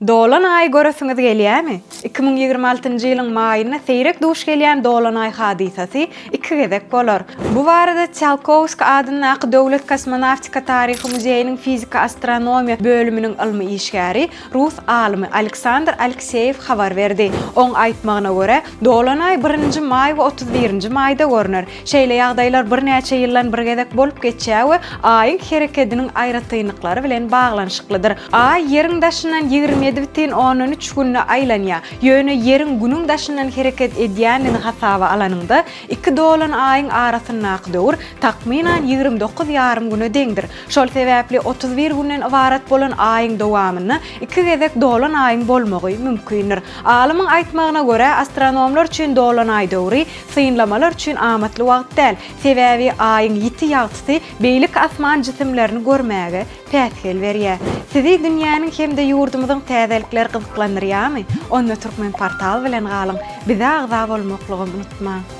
Dolanay göresiňiz gelýärmi? 2026-njy ýylyň maýyna seýrek duş gelýän Dolanay hadisasy iki gezek bolar. Bu barada Tsiolkovski adyny Döwlet Kosmonawtika Taryhy Muzeýiniň fizika astronomiýa bölüminiň ilmi işgäri Rus alymy Aleksandr Alekseyew habar berdi. Oň aýtmagyna görä, Dolanay 1-nji maý we 31-nji maýda görünür. Şeýle ýagdaýlar bir näçe ýyldan bir gezek bolup geçýär we aýyň hereketiniň aýratynlyklary bilen baglanşyklydyr. Aý ýeriň daşyndan 27,13 günne aýlanýar. Ýöne ýeriň günüň daşyndan hereket edýänini hasaba alanyňda iki dolan aýyň arasyndaki döwür takminan 29,5 güne deňdir. Şol sebäpli 31 günden ibarat bolan aýyň dowamyny iki gezek dolan aýyň bolmagy mümkindir. Alymyň aýtmagyna görä, astronomlar üçin dolan aý döwri synlamalar üçin amatly wagt däl. Sebäbi aýyň ýiti ýagtysy beýlik asman jisimlerini görmäge päsgel berýär. Sizi dünýäniň hemde ýurdumyzyň täzelikleri gyzyklandyrýarmy? Onda Türkmen portal bilen galyň. Bize agza bolmaklygy unutma.